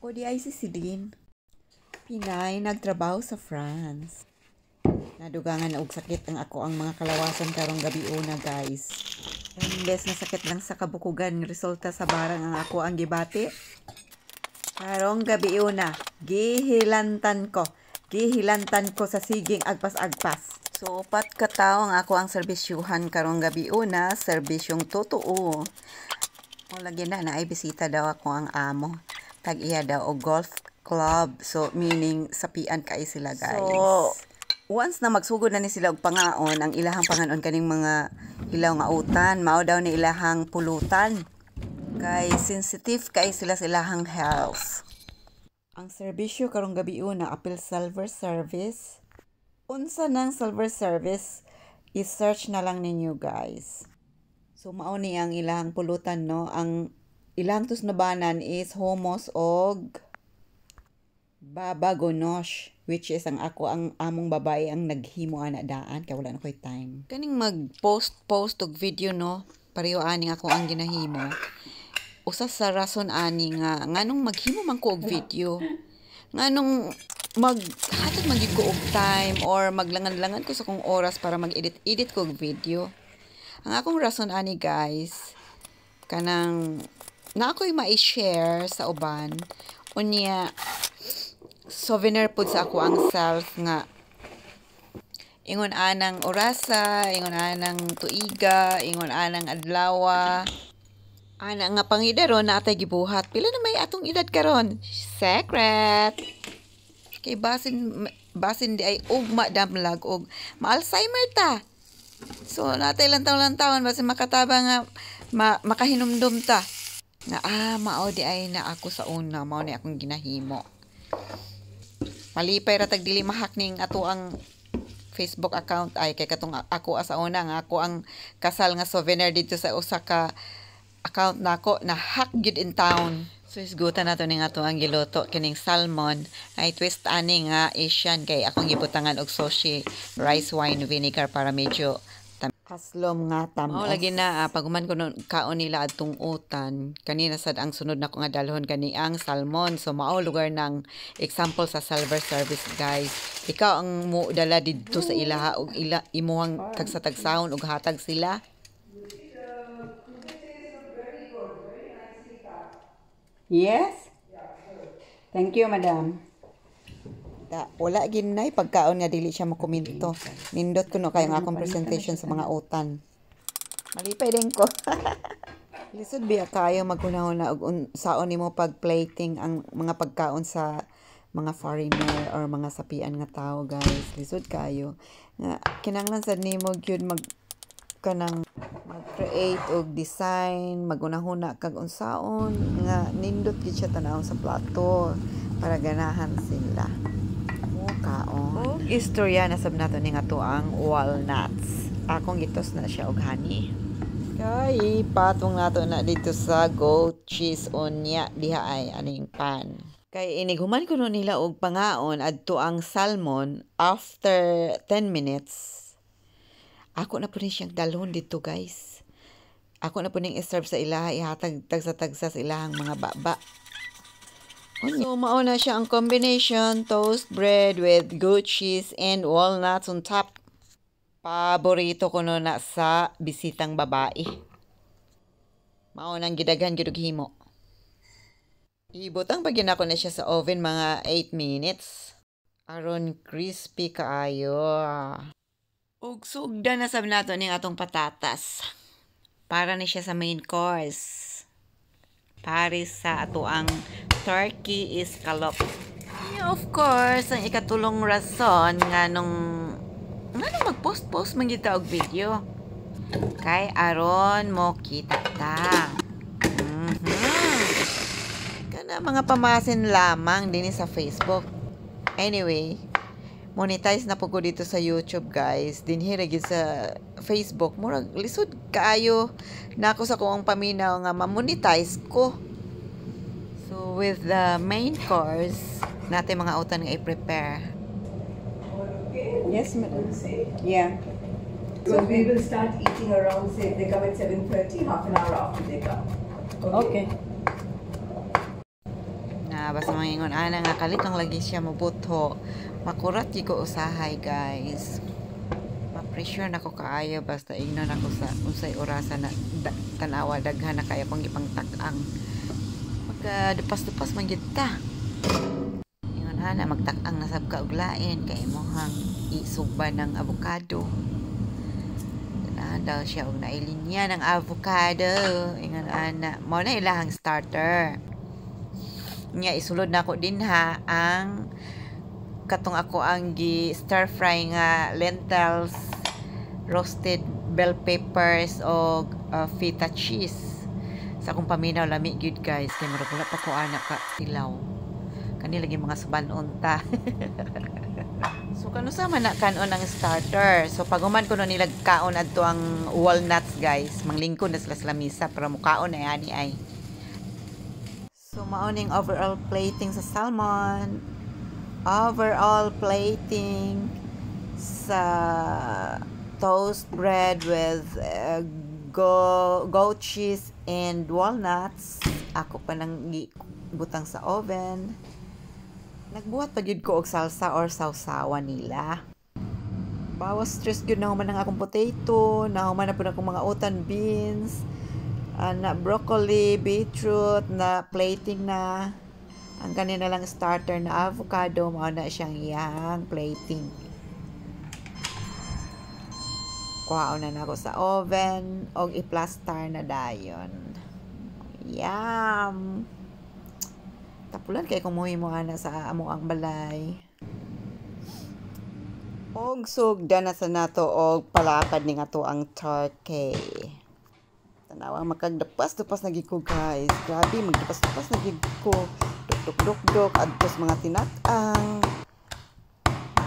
Ako di ay si Celine. Pinay nagtrabaho sa France. Nadugangan og sakit ang ako ang mga kalawasan karong gabi una guys. Imbes na sakit lang sa kabukugan resulta sa barang ang ako ang gibati. Karong gabi una, gihilantan ko sa siging agpas-agpas. So, upat ka tao ang ako ang serbisyuhan karong gabi una, serbisyong totoo. O lagi na ay bisita daw ako ang amo. Tag-iya daw o golf club. So, meaning sapian kay sila guys. So, once na magsugod na ni sila og pangaon, ang ilahang pangaon kaning mga ilaw nga utan, mao daw ni ilahang pulutan. Kay sensitive kay sila sa ilahang health. Ang serbisyo karong gabi una apil silver service. Unsa nang silver service, i-search na lang ninyo guys. So mao ni ang ilahang pulutan no, ang ilang tusnabanan is hummus og baba ganoche, which is ang ako ang among babae ang naghimo ana daan kay wala na koy time. Kaning mag-post og video no, pareho ani ako ang ginahimo. Usa sa rason ani nga nganong maghimo man ko og video. Nganong maghatag man gyud ko og time or maglangan-langan ko sa kong oras para mag-edit ko og video. Ang akong rason ani guys, kanang na ako'y ma-share sa uban, unya souvenir pud sa ako ang self nga ingon anang orasa, ingon anang tuiga, ingon anang adlawa. Ana nga pangidaron na atay gibuhat. Pila na may atong edad karon? Secret. Kay basin di ay ugma damlag og ma-Alzheimer ta. So natay lang taon basin makataba nga makahinumdum ta. Na mao di ay na ako sa una, mao ni akong ginahimo. Malipay ra tag dili mahak ning ato ang Facebook account ay kay katong ako sa una nga ako ang kasal nga souvenir dito sa usa ka account nako na hack gyud in town. So isgutan nato ning ato ang giluto kining salmon na twist ani nga Asian kay akong gibutangan og sushi rice wine vinegar para medyo kaslom nga tamis. Lagi na paguman ko kaon nila adtong utan. Kanina sad ang sunod nako nga dalhon kani ang salmon. So mao lugar ng example sa silver service guys. Ikaw ang mo dala didto sa ilaha og imuhang tagsa-tagsahon og hatag sila. Yes? Thank you, madam. Wala ginay pagkaon nga dili siya makomento. Nindot ko no kay ang akong presentation sa mga utan. Malipay din ko. Lisod biya kayo maghunahuna og saon nimo pag-plating ang mga pagkaon sa mga foreigner or mga sapian nga tao guys. Lisod kayo. Nga kinahanglan sad nimo gyud mag-create og design, magunahuna kag unsaon nga nindot gid siya tanawon sa plato para ganahan sila. Kaon. Istorya na sab nato ning ato ang walnuts. Akong gitos na siya og honey. Kay patong nato na dito sa goat cheese unya diha ay aning pan. Kay inighuman ko nila og pangaon adto ang salmon after 10 minutes. Ako na po rin siyang dalhon dito guys. Ako na po rin i-serve sa ilaha, ihatag tagsa-tagsa sa ilahang mga baba. So mauna siya ang combination toast bread with goat cheese and walnuts on top. Paborito ko no na sa bisitang babae. Maunang gidaghan gid og himo. Ibutang pagyan ako na siya sa oven mga 8 minutes. Aron crispy kaayo. Ug sugda na sab nato ning atong patatas. Para ni siya sa main course. Paris sa ato ang turkey scallop. Yeah, of course, ang ikatulong rason nga nung mag-post man kita og video. Kay aron mo kita ta. Kana mga pamasin lamang din sa Facebook. Anyway, monetize na po ko dito sa YouTube guys. Dinhi ra gyud sa Facebook. Murag lisod kaayo na ako sa kuang paminaw nga ma-monetize ko. So with the main course, natin mga utan nga i-prepare. Yes, madam. Yeah. So we will start eating around, say, they come at 7:30, half an hour after they come. Na Okay. basta mangingon ana nga kalit lang lagi siya mabuto. Makurat gyud ko usahay guys. Ma-pressure na ko kaayo basta ignon ako sa unsay orasan na tanawa daghan na kaya pang ipangtak-ang. Magdupas-dupas man gyud ta. Ingon ana magtak-ang na sab ka og lain kay imong isugba ng avocado. Daw siya og nailinya ng avocado. Ingon ana mao na ilahang starter. Nya isulod na ako din ha ang katong ako ang gi stir fry nga lentils, roasted bell peppers o feta cheese sa akong paminaw lami gyud guys kay murag wala pa ko ana ka tilaw kani lagi mga subanon ta. So kano sa man na kanon ang starter. So paguman ko no nilag kaon adto ang walnuts guys, manglingkod na sila sa lamisa para mukaon na ani ay. So maoning overall plating sa salmon, overall plating sa toast bread with goat cheese and walnuts. Ako pa nang butang sa oven. Nagbuhat pa gyud ko og salsa or sawsawan nila. Bawas stress gyud na human ang akong potato, na human na pud akong mga utan beans, na broccoli, beetroot, na plating na. Ang kanina lang starter na avocado, mao na siyang iyang plating. Kuhaon na ako sa oven og i-plaster na dayon. Yum! Tapulan kay kung muhimo ana sa amo ang balay. Og sugda na sa nato og palapad ni ato ang turkey. Tanawa makagdapas-dapas na gid ko guys. Grabe magdapas-dapas na gid ko. Duk-duk-duk adtos mga tinak-ang.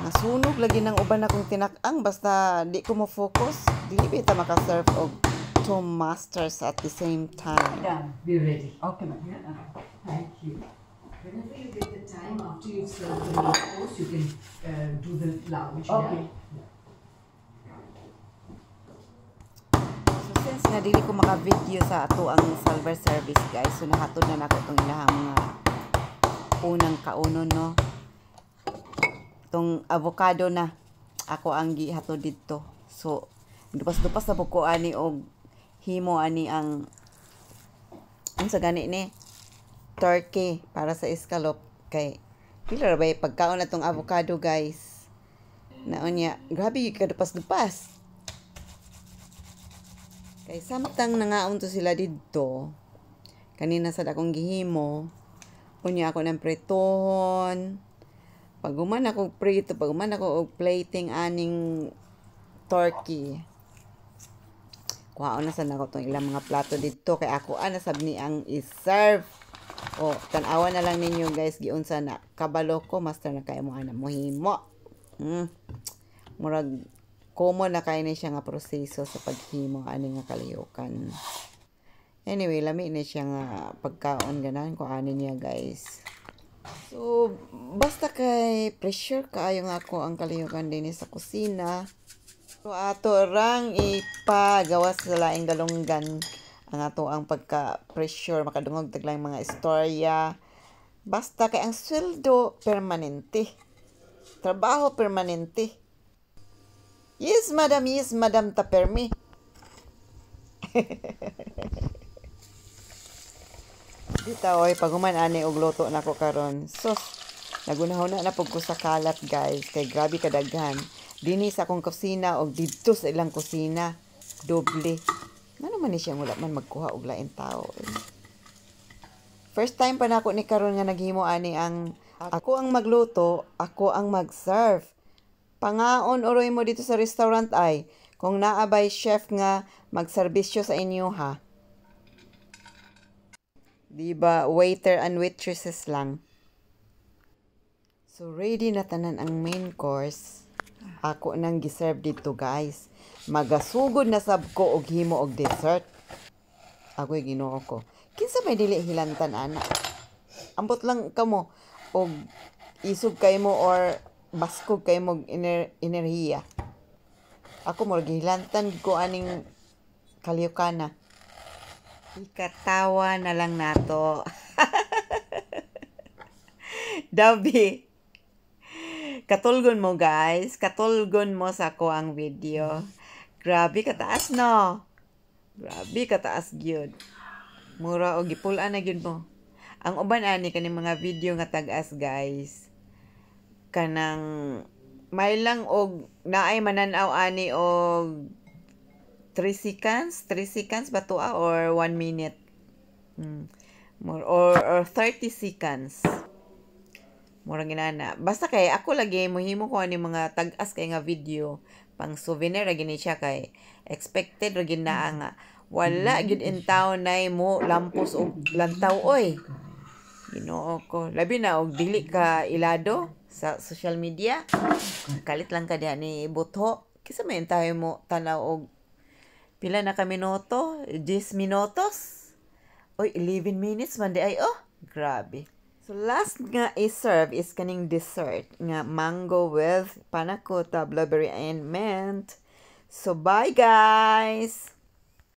Nasunog lagi ng uban akong tinak-ang basta di ko mo focus. Dili bita maka-serve og two masters at the same time. Yeah, be ready. Okay, ma'am. Yeah. Thank you. Whenever you get the time after you've served the main course, you can do the lounge. Okay. Yeah? So since na dili ko maka-video sa ato ang silver service guys, so nahatod na nako itong ilahang mga unang kaunon no. Itong avocado na ako ang gihatod dito. So dupas-dupas na ko ani og himo ani ang sa gani ni turkey para sa escalope kay pila ra bay pagkaon na tong avocado guys. Naon niya, grabe yung kadupas-dupas. Kay samtang nangaon to sila dito, kanina sa akong gihimo, unya ako ng pretohon. Paguman ako prito, paguman ako og plating aning turkey. Kuhaon na sa nako tong ilang mga plato dito kay ako ana sab ni ang i-serve. O tan-awa na lang ninyo guys giunsa na kabalo ko master na kay mo ana mohimo. Murag common na kay ni siya nga proseso sa paghimo ani nga kalihokan. Anyway, lami na siya nga pagkaon ganan ko ani niya guys. So basta kay pressure kaayo nga ako ang kalihokan din sa kusina. So ato rang ipagawas sa laing galunggan ang ato ang pagka-pressure makadungog taglang mga istorya. Basta kay ang sweldo permanente. Trabaho permanente. Yes, madam, tapermi. Dito oy paguman ani og luto nako karon. Sus, nagunahon na pug ko sa kalat guys kay grabe kadaghan. Dini sa akong kusina og didto sa ilang kusina. Doble. Ngano man ni siya wala man magkuha og lain tao. First time pa nako ni karon nga naghimo ani ang ako ang magluto, ako ang mag-serve. Pangaon oroy mo dito sa restaurant ay kung naabay chef nga magserbisyo sa inyo ha. Di ba waiter and waitresses lang. So ready na tanan ang main course. Ako nang giserve dito guys. Magasugod na sab ko og himo og dessert. Ako'y Ginoo ko. Kinsa may dili hilantan ana. Ambot lang kamo og isog kay mo or baskog kay mo enerhiya. Ako mo gihilantan ko aning kaliyokana. Ikatawa na lang nato. Dabi. Katulgon mo guys. Katulgon mo sa ko ang video. Grabe kataas no. Grabe kataas gyud. Mura og gipulan na gyud mo. Ang uban ani kaning mga video nga tag-as guys. Kanang may lang og naay mananaw ani og 3 seconds ba to or 1 minute. More or 30 seconds. Mura ginana. Basta kay ako lagi mohimo ko ani mga tag-as kay nga video pang souvenir ra gini siya kay expected ra gid naa nga wala gid in town nay mo lampos og lantaw oy. Ginoo ko. Labi na og dili ka ilado sa social media. Kalit lang ka diha ni butho. Kisa may tayo mo tanaw og pila na ka minuto? 10 minutos? Oy, 11 minutes man di ay oh. Grabe. So last nga i-serve is kaning dessert nga mango with panna cotta, blueberry and mint. So bye guys.